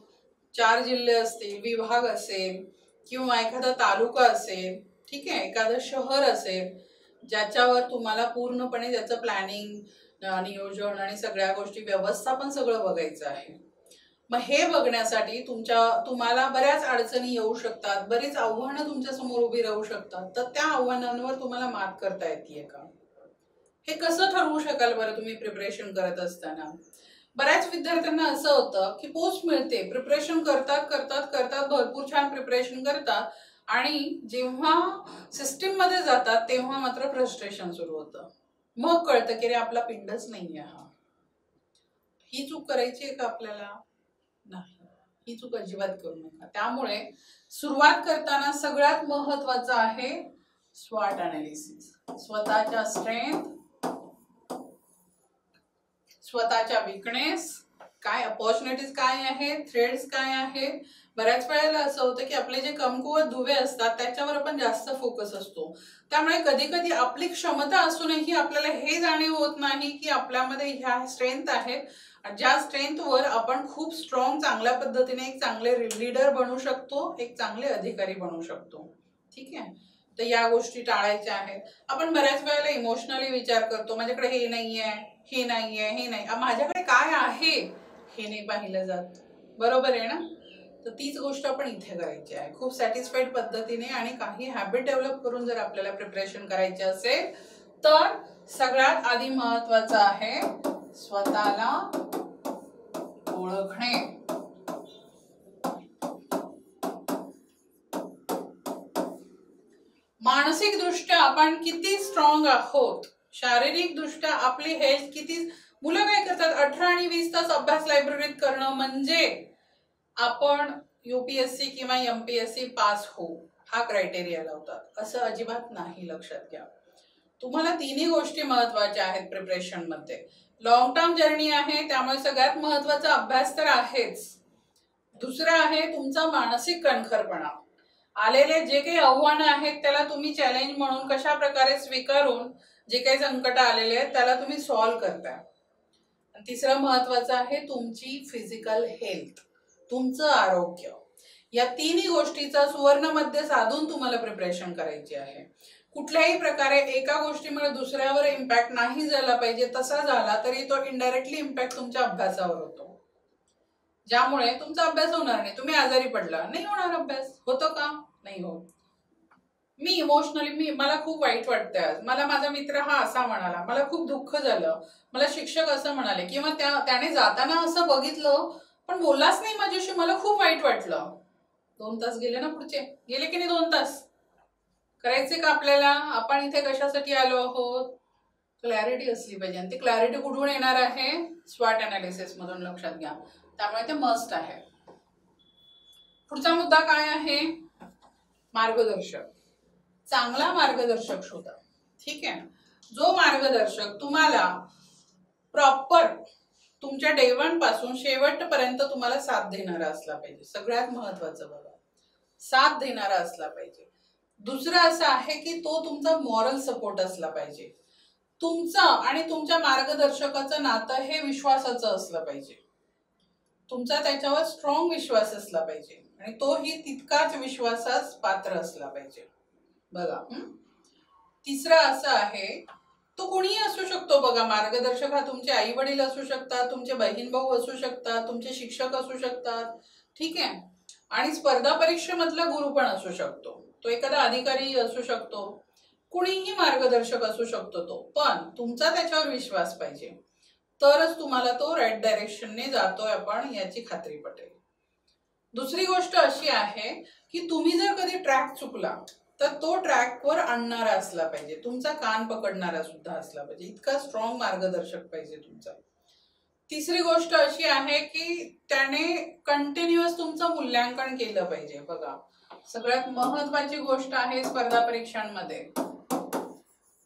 4 जिल्हे असतील, विभाग असेल किंवा एखादा तालुका असेल, ठीक आहे, एखादं शहर असेल, ज्याच्यावर तुम्हाला पूर्णपणे त्याचं प्लॅनिंग, नियोजन आणि सगळ्या गोष्टी व्यवस्थापन सगळं बघायचं आहे. मग हे बघण्यासाठी तुम्हाला बऱ्याच अडचणी येऊ शकतात, बरीच आव्हानं तुमच्या समोर उभी राहू शकतात, तर त्या आव्हानांवर तुम्हाला मात करता येते का, हे कसं ठरवू शकाल बरं तुम्ही प्रिपरेशन करत असताना. बऱ्याच विद्यार्थ्यांना असं होतं की पोस्ट मिळते, प्रिपरेशन करतात भरपूर छान प्रिपरेशन करतात, आणि जेव्हा सिस्टीम मध्ये जातात तेव्हा मात्र फ्रस्ट्रेशन सुरू होतं. मग कळतं की रे आपला पिंडच नाहीये हा. ही चूक करायची आहे का आपल्याला, नाही, ही चूक अजिबात करू नका. त्यामुळे सुरुवात करताना सगळ्यात महत्वाचं आहे स्वॉट अनालिसिस. स्वतःच्या स्ट्रेंथ, स्वतःच्या वीकनेस काय, अपॉर्च्युनिटीज काय आहेत, थ्रेड्स काय आहेत. बऱ्याच वेळेला असं होतं की आपले जे कमकुवत दुवे असतात त्याच्यावर आपण जास्त फोकस असतो, त्यामुळे कधी कधी आपली क्षमता असूनही आपल्याला हे जाणीव होत नाही की आपल्यामध्ये ह्या स्ट्रेंथ आहेत, ज्या स्ट्रेंथवर आपण खूप स्ट्रॉंग, चांगल्या पद्धतीने एक चांगले लीडर बनू शकतो, एक चांगले अधिकारी बनू शकतो. ठीक आहे, तर या गोष्टी टाळायच्या आहेत. आपण बऱ्याच वेळेला इमोशनली विचार करतो, माझ्याकडे हे नाहीये, हे नाहीये, हे नाही, माझ्याकडे काय आहे हे नाही पाहिलं जात, बरोबर आहे ना. तर तीच गोष्ट आपण इथे करायची आहे, खूप सॅटिस्फाईड पद्धतीने. आणि काही हॅबिट डेव्हलप करून जर आपल्याला प्रिपरेशन करायचे असेल तर सगळ्यात आधी महत्वाचं आहे स्वतःला ओळखणे, मानसिक दृष्ट्या आपण किती स्ट्रॉंग आहोत, शारीरिक दृष्ट्या आपली हेल्थ किती. मुलं काय करतात, 18 आणि 20 तास अभ्यास लायब्ररीत करणं म्हणजे आपण UPSC किंवा MPSC पास होऊ हा क्रायटेरिया लावतात. असं अजिबात नाही, लक्षात घ्या. तुम्हाला तिन्ही गोष्टी महत्वाच्या आहेत प्रिपरेशन मध्ये. लॉंग टर्म जर्नी आहे, त्यामुळे सगळ्यात महत्वाचा अभ्यास तर आहेच. दुसरं आहे तुमचा मानसिक कणखरपणा. आलेले जे काही आव्हानं आहेत त्याला तुम्ही चॅलेंज म्हणून कशा प्रकारे स्वीकारून जे काही संकट आलेले आहेत त्याला तुम्ही सॉल्व्ह करताय. तिसरं महत्वाचं आहे तुमची फिजिकल हेल्थ, तुमचं आरोग्य. या तिन्ही गोष्टीचा सुवर्ण मध्य साधून तुम्हाला प्रिपरेशन करायची आहे. कुठल्याही प्रकारे एका गोष्टीमुळे दुसऱ्यावर इम्पॅक्ट नाही झाला पाहिजे. तसा झाला तरी तो इनडायरेक्टली इम्पॅक्ट तुमच्या अभ्यासावर होतो, ज्यामुळे तुमचा अभ्यास होणार नाही. तुम्ही आजारी पडला, नाही होणार अभ्यास. होतं का? नाही होत. मी इमोशनली मला खूप वाईट वाटतंय आज, मला माझा मित्र हा असा म्हणाला, मला खूप दुःख झालं, मला शिक्षक असं म्हणाले, किंवा त्याने जाताना असं बघितलं पण बोललाच नाही माझ्याशी, मला खूप वाईट वाटलं. 2 तास गेले ना, पुढचे गेले की नाही 2 तास. करायचे का आपल्याला? आपण इथे कशासाठी आलो आहोत? क्लॅरिटी असली पाहिजे. आणि ती क्लॅरिटी कुठून येणार आहे? स्वॉट अनालिसिस मधून, लक्षात घ्या. त्यामुळे ते मस्ट आहे. पुढचा मुद्दा काय आहे? मार्गदर्शक. चांगला मार्गदर्शक शोधा. ठीक आहे, जो मार्गदर्शक तुम्हाला प्रॉपर तुमच्या डे 1 पासून शेवटपर्यंत तुम्हाला साथ देणारा असला पाहिजे. सगळ्यात महत्वाचं बघा, साथ देणारा असला पाहिजे. दुसरं असं आहे की तो तुमचा मॉरल सपोर्ट असला पाहिजे. तुमचं आणि तुमच्या मार्गदर्शकाचं नातं हे विश्वासाचं असलं पाहिजे. तुमचा त्याच्यावर स्ट्रॉंग विश्वास असला पाहिजे आणि तोही तितकाच विश्वासास पात्र असला पाहिजे. बघा, तिसरं असं आहे, तो कोणीही असू शकतो. बघा, मार्गदर्शक हा तुमचे आई वडील असू शकतात, तुमचे बहीण भाऊ असू शकतात, तुमचे शिक्षक असू शकतात. ठीक आहे, आणि स्पर्धा परीक्षेमधला गुरु पण असू शकतो, तो एखादा अधिकारी असू शकतो, कुणीही मार्गदर्शक असू शकतो तो. पण तुमचा त्याच्यावर विश्वास पाहिजे, तरच तुम्हाला तो राईट डायरेक्शनने जातोय आपण याची खात्री पटेल. दुसरी गोष्ट अशी आहे की तुम्ही जर कधी ट्रॅक चुकला तर तो ट्रॅकवर आणणारा असला पाहिजे, तुमचा कान पकडणारा सुद्धा असला पाहिजे. इतका स्ट्रॉंग मार्गदर्शक पाहिजे तुमचा. तिसरी गोष्ट अशी आहे की त्याने कंटिन्युअस तुमचं मूल्यांकन केलं पाहिजे. बघा, सगळ्यात महत्वाची गोष्ट आहे स्पर्धा परीक्षांमध्ये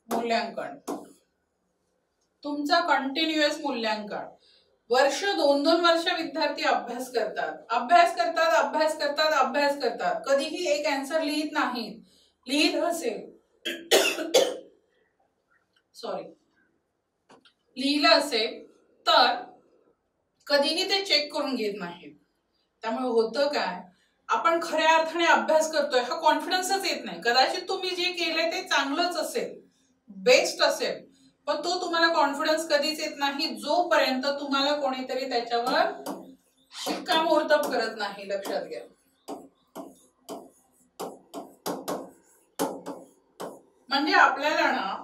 मूल्यांकन. तुमचं कंटिन्युअस मूल्यांकन. वर्ष 2-2 वर्ष विद्यार्थी अभ्यास करतात, अभ्यास करतात, अभ्यास करतात, अभ्यास करतात, कधीही एक आन्सर लिहित नाहीत. लिहित असेल सॉरी लिहिलं असेल तर कधीही ते चेक करून घेत नाहीत. त्यामुळे होतं काय, आपण खऱ्या अर्थाने अभ्यास करतोय हा कॉन्फिडन्सच येत नाही. कदाचित तुम्ही जे केलंय ते चांगलंच असेल, बेस्ट असेल, पण तो तुम्हाला कॉन्फिडन्स कधीच येत नाही जोपर्यंत तुम्हाला कोणीतरी त्याच्यावर शिक्कामोर्तब करत नाही. लक्षात घ्या. म्हणजे आपल्याला ना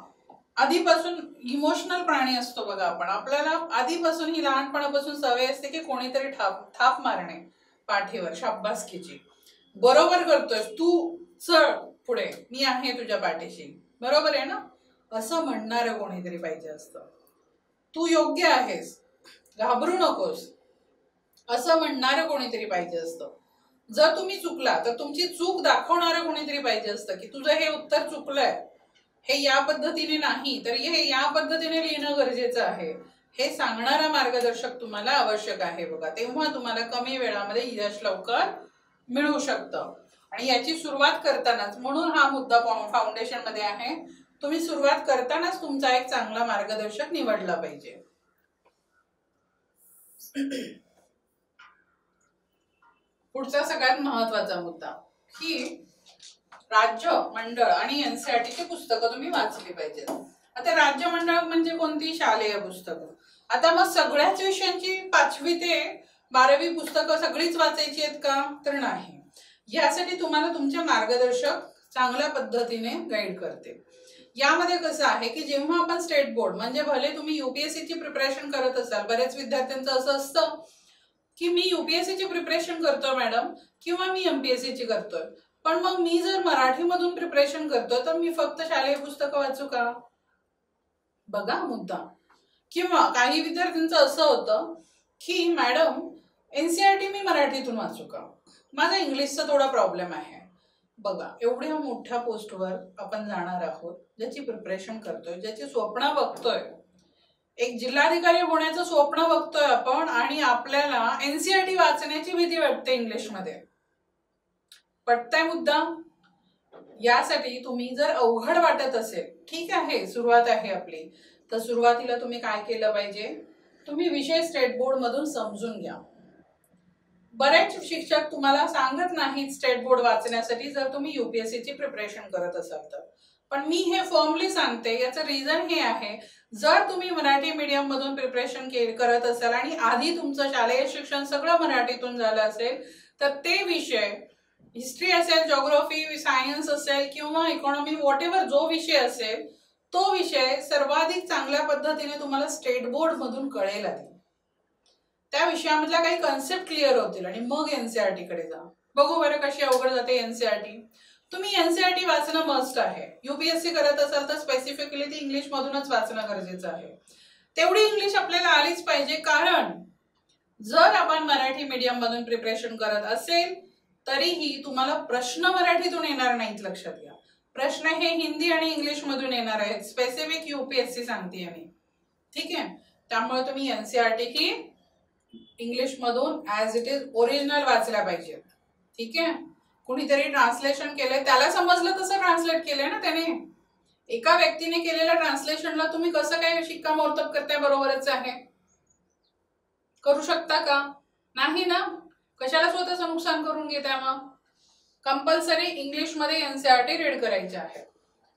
आधीपासून इमोशनल प्राणी असतो बघा आपण, आपल्याला आधीपासून ही लहानपणापासून सवय असते की कोणीतरी थाप मारणे पाठीवर, शाब्बासकीची. बरोबर करतोय तू, चल पुढे, मी आहे तुझ्या पाठीशी, बरोबर आहे ना, असं म्हणणारं कोणीतरी पाहिजे असतं. तू योग्य आहेस, घाबरू नकोस, असं म्हणणारं कोणीतरी पाहिजे असतं. जर तुम्ही चुकला तर तुमची चूक दाखवणारं कोणीतरी पाहिजे असतं की तुझं हे उत्तर चुकलंय, हे या पद्धतीने नाही तर हे या पद्धतीने लिहिणं गरजेचं आहे, हे सांगणारा मार्गदर्शक तुम्हाला आवश्यक आहे. बघा, तेव्हा तुम्हाला कमी वेळामध्ये यश लवकर मिळू शकतं. आणि याची सुरुवात करतानाच, म्हणून हा मुद्दा फाउंडेशन मध्ये आहे, तुम्ही सुरुवात करतानाच तुमचा एक चांगला मार्गदर्शक निवडला पाहिजे. पुढचा सगळ्यात महत्वाचा मुद्दा की राज्य मंडळ आणि एनसीईआरटीची पुस्तकं तुम्ही वाचली पाहिजेत. आता राज्य मंडळ म्हणजे कोणती? शालेय पुस्तकं. आता मग सगळ्याच विषयांची 5वी ते 12वी पुस्तकं सगळीच वाचायची आहेत का? तर नाही. यासाठी तुम्हाला तुमचे मार्गदर्शक चांगल्या पद्धतीने गाईड करते. यामध्ये कसं आहे की जेव्हा आपण स्टेट बोर्ड म्हणजे भले तुम्ही UPSC ची प्रिपरेशन करत असाल, बरेच विद्यार्थ्यांचं असं असतं की मी UPSC ची प्रिपरेशन करतोय मॅडम किंवा मी MPSC ची करतोय, पण मग मी जर मराठीमधून प्रिपरेशन करतोय तर मी फक्त शालेय पुस्तकं वाचू का? बघा मुद्दा. किंवा काही विद्यार्थ्यांचं असं होतं की मॅडम NCERT मी मराठीतून वाचू का? माझा इंग्लिशचा थोडा प्रॉब्लेम आहे. बघा, एवढ्या मोठ्या पोस्टवर आपण जाणार आहोत, ज्याची प्रिपरेशन करतोय, ज्याची स्वप्न बघतोय, एक जिल्हाधिकारी होण्याचं स्वप्न बघतोय आपण, आणि आपल्याला NCERT वाचण्याची भीती वाटते इंग्लिशमध्ये. पटतंय मुद्दा? यासाठी तुम्ही जर अवघड वाटत असेल, ठीक आहे, सुरुवात आहे आपली, तर सुरुवातीला तुम्ही काय केलं पाहिजे? तुम्ही विषय स्टेट बोर्ड मधून समजून घ्या. बरेच शिक्षक तुम्हाला सांगत नाहीत स्टेट बोर्ड वाचण्यासाठी जर तुम्ही UPSC ची प्रिपरेशन करत असाल तर. पण मी हे फॉर्मली सांगते, याचं रिझन हे आहे, जर तुम्ही मराठी मीडियम मधून प्रिपरेशन करत असाल आणि आधी तुमचं शालेय शिक्षण सगळं मराठीतून झालं असेल, तर ते विषय हिस्ट्री असेल, जिओग्राफी, सायन्स असेल किंवा इकॉनॉमी, व्हॉटएव्हर जो विषय असेल, तो विषय सर्वाधिक चांगल्या पद्धतीने तुम्हाला स्टेट बोर्ड मधून कळेल आधी. त्या विषयामधल्या काही कन्सेप्ट क्लिअर होतील आणि मग NCERT कडे जा. बघू बरं कशी अवघड जाते NCERT. तुम्ही NCERT वाचणं मस्ट आहे. UPSC करत असाल तर स्पेसिफिकली ती इंग्लिश मधूनच वाचणं गरजेचं आहे. तेवढी इंग्लिश आपल्याला आलीच पाहिजे, कारण जर आपण मराठी मीडियम मधून प्रिपरेशन करत असेल तरीही तुम्हाला प्रश्न मराठीतून येणार नाहीत, लक्षात घ्या. प्रश्न हे हिंदी आणि इंग्लिश मधून येणार आहेत. स्पेसिफिक UPSC सांगते मी, ठीक आहे. त्यामुळे तुम्ही NCERT ही इंग्लिश मधून ऍज इट इज ओरिजिनल वाचल्या पाहिजे, ठीक आहे. कुणीतरी ट्रान्सलेशन केलंय, त्याला समजलं तसं ट्रान्सलेट केलंय ना त्याने. एका व्यक्तीने केलेल्या ट्रान्सलेशनला तुम्ही कसं काय शिक्कामोर्तब करताय बरोबरच आहे? करू शकता का? नाही ना. कशाला स्वतःचं नुकसान करून घेताय मग? कंपल्सरी इंग्लिश मध्ये NCERT रीड करायचे आहे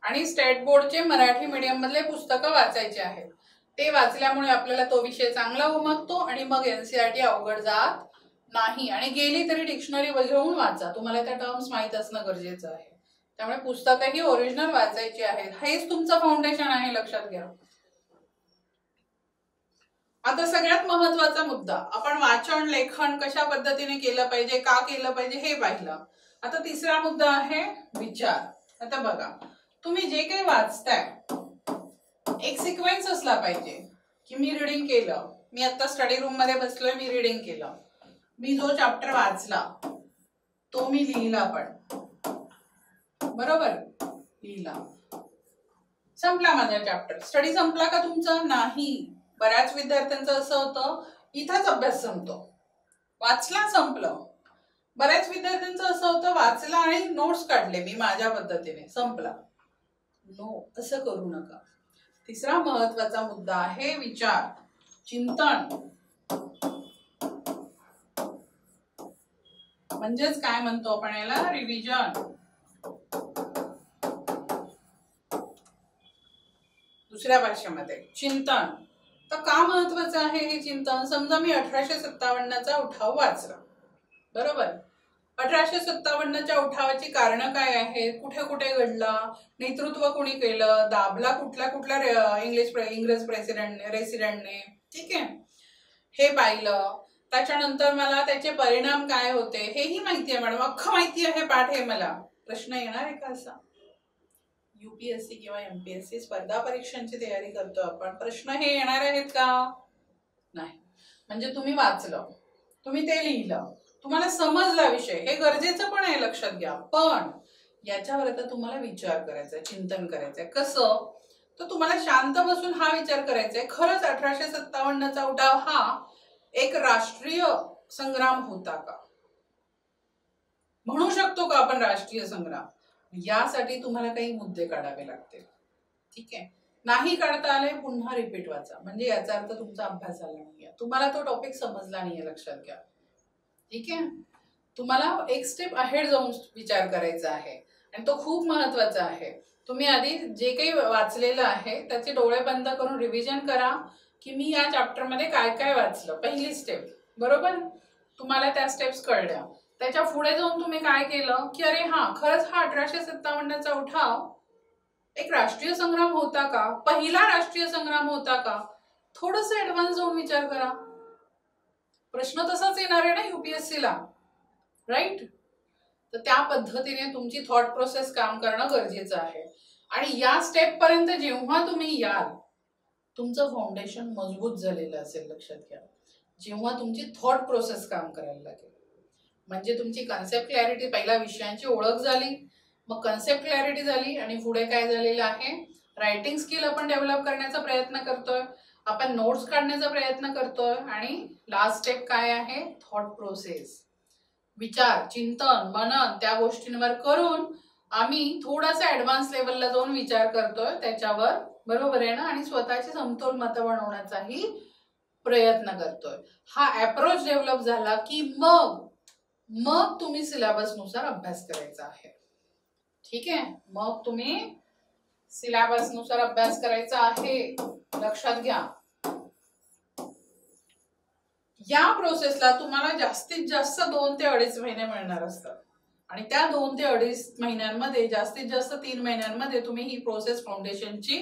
आणि स्टेट बोर्डचे मराठी मीडियम मधले पुस्तकं वाचायचे आहेत. ते वाचल्यामुळे आपल्याला तो विषय चांगला उमगतो आणि मग NCERT अवघड जात नाही. आणि गेली तरी डिक्शनरी घेऊन वाचा, तुम्हाला त्या टर्म्स माहित असणं गरजेचं आहे. त्यामुळे पुस्तकं ही ओरिजिनल वाचायची आहेत. हेच तुमचं फाउंडेशन आहे, लक्षात घ्या. आता सगळ्यात महत्वाचा मुद्दा, आपण वाचन लेखन कशा पद्धतीने केलं पाहिजे, का केलं पाहिजे हे पाहिलं. आता तिसरा मुद्दा आहे विचार. आता बघा, तुम्ही जे काही वाचताय एक सिक्वेन्स असला पाहिजे की मी रीडिंग केलं, मी आता स्टडी रूम मध्ये बसलोय, मी रीडिंग केलं, मी जो चॅप्टर वाचला तो मी लिहिला, पण बरोबर लिहिला, संपला माझा चॅप्टर. स्टडी संपला का तुमचा? नाही. बऱ्याच विद्यार्थ्यांचं असं होतं, इथंच अभ्यास संपतो, वाचला संपलं. बऱ्याच विद्यार्थ्यांचं असं होतं, वाचला आणि नोट्स काढले मी माझ्या पद्धतीने, संपला. नो, असं करू नका. तिसरा महत्वाचा मुद्दा आहे विचार, चिंतन. म्हणजेच काय म्हणतो आपण याला? रिव्हिजन. दुसऱ्या भाषेमध्ये चिंतन. तर का महत्वाचं आहे हे चिंतन? समजा मी 1857चा उठाव वाचला, बरोबर. 1857च्या उठावाची कारण काय आहेत, कुठे कुठे घडला, नेतृत्व कुणी केलं, दाबला कुठल्या कुठल्या इंग्रज रेसिडेंटने, ठीक आहे, हे पाहिलं. त्याच्यानंतर मला त्याचे परिणाम काय होते हेही माहिती आहे मॅडम, अख्खं माहिती आहे, पाठ आहे मला. प्रश्न येणार आहे का असा? UPSC किंवा MPSC स्पर्धा परीक्षांची तयारी करतो आपण, प्रश्न हे येणार आहेत का? नाही. म्हणजे तुम्ही वाचलं, तुम्ही ते लिहिलं, तुम्हाला समजला विषय, हे गरजेचं पण आहे, लक्षात घ्या. पण याच्यावर आता तुम्हाला विचार करायचा, चिंतन करायचंय. कसं? तर तुम्हाला शांत बसून हा विचार करायचा आहे, खरंच 1857चा उठाव हा एक राष्ट्रीय संग्राम होता का? म्हणू शकतो का आपण राष्ट्रीय संग्राम? यासाठी तुम्हाला काही मुद्दे काढावे लागतील, ठीक आहे. नाही काढता आले, पुन्हा रिपीट वाचा. म्हणजे याचा अर्थ तुमचा अभ्यास झाला नाहीये, तुम्हाला तो टॉपिक समजला नाहीये, लक्षात घ्या, ठीक आहे. तुम्हाला एक स्टेप अहेड जाऊन विचार करायचा आहे आणि तो खूप महत्वाचा आहे. तुम्ही आधी जे काही वाचलेलं आहे त्याचे डोळे बंद करून रिव्हिजन करा की मी या चॅप्टर मध्ये काय काय वाचलं. पहिली स्टेप, बरोबर, तुम्हाला त्या स्टेप्स कळल्या. त्याच्या पुढे जाऊन तुम्ही काय केलं की अरे हा, खरंच हा 1857चा उठाव एक राष्ट्रीय संग्राम होता का, पहिला राष्ट्रीय संग्राम होता का, थोडंसं ऍडव्हान्स जाऊन विचार करा. प्रश्न तसाच येणार आहे ना UPSCला, राईट? तर त्या पद्धतीने तुमची थॉट प्रोसेस काम करणं गरजेचं आहे. आणि या स्टेप पर्यंत जेव्हा तुम्ही याल, तुमचं फाउंडेशन मजबूत झालेलं असेल. लक्षात घ्या, जेव्हा तुमची थॉट प्रोसेस काम करायला लागेल, म्हणजे तुमची कन्सेप्ट क्लॅरिटी, पहिला विषयांची ओळख झाली, मग कन्सेप्ट क्लॅरिटी झाली, आणि पुढे काय झालेलं आहे, रायटिंग स्किल आपण डेव्हलप करण्याचा प्रयत्न करतोय, आपण नोट्स काढण्याचा प्रयत्न करतोय, आणि लास्ट स्टेप काय आहे, थॉट प्रोसेस. विचार, चिंतन, मनन त्या गोष्टींवर करून आम्ही थोडासा ऍडव्हान्स लेवलला जाऊन विचार करतोय त्याच्यावर, बरोबर आहे ना, आणि स्वतःची समतोल मतं बनवण्याचाही प्रयत्न करतोय. हा अप्रोच डेव्हलप झाला की मग तुम्ही सिलेबस नुसार अभ्यास करायचा आहे. ठीक आहे, मग तुम्ही सिलेबस नुसार अभ्यास करायचा आहे. लक्षात घ्या, या प्रोसेसला तुम्हाला जास्तीत जास्त 2 ते 2.5 महिने मिळणार असतात, आणि त्या 2 ते 2.5 महिन्यांमध्ये जास्तीत जास्त 3 महिन्यांमध्ये तुम्ही ही प्रोसेस फाउंडेशनची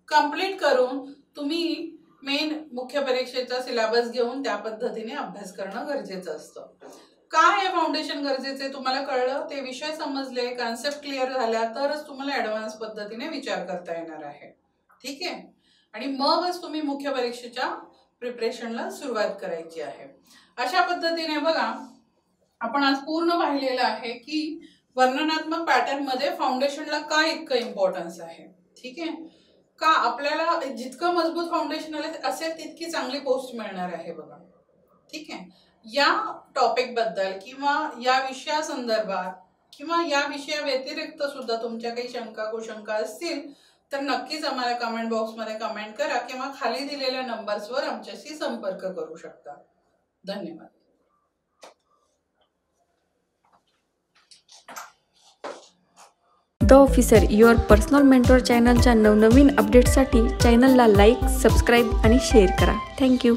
कंप्लीट करून तुम्ही मेन मुख्य परीक्षेचा सिलेबस घेऊन त्या पद्धतीने अभ्यास करणं गरजेचं असतं. काय हे फाउंडेशन गरजेचं आहे तुम्हाला कळलं, ते विषय समजले, कन्सेप्ट क्लिअर झाल्या तरच तुम्हाला ऍडव्हान्स पद्धतीने विचार करता येणार आहे. ठीक आहे, आणि मगच तुम्ही मुख्य परीक्षेच्या प्रिपरेशनला सुरुवात करायची आहे. अशा पद्धतीने बघा, आपण आज पूर्ण पाहिलेलं आहे की वर्णनात्मक पॅटर्न मध्ये फाउंडेशनला काय इतकं इम्पॉर्टन्स आहे. ठीक आहे, का आपल्याला जितकं मजबूत फाउंडेशन असेल तितकी चांगली पोस्ट मिळणार आहे बघा. ठीक आहे, या टॉपिक बद्दल किंवा या विषयासंदर्भात किंवा या विषया व्यतिरिक्त सुद्धा तुमच्या काही शंका कुशंका असतील तर नक्कीच आम्हाला कमेंट बॉक्समध्ये कमेंट करा किंवा खाली दिलेल्या नंबर्सवर आमच्याशी संपर्क करू शकता. धन्यवाद. The officer your personal mentor चॅनलच्या नवनवीन अपडेट्ससाठी चॅनलला लाईक, सबस्क्राईब आणि शेअर करा. थँक्यू.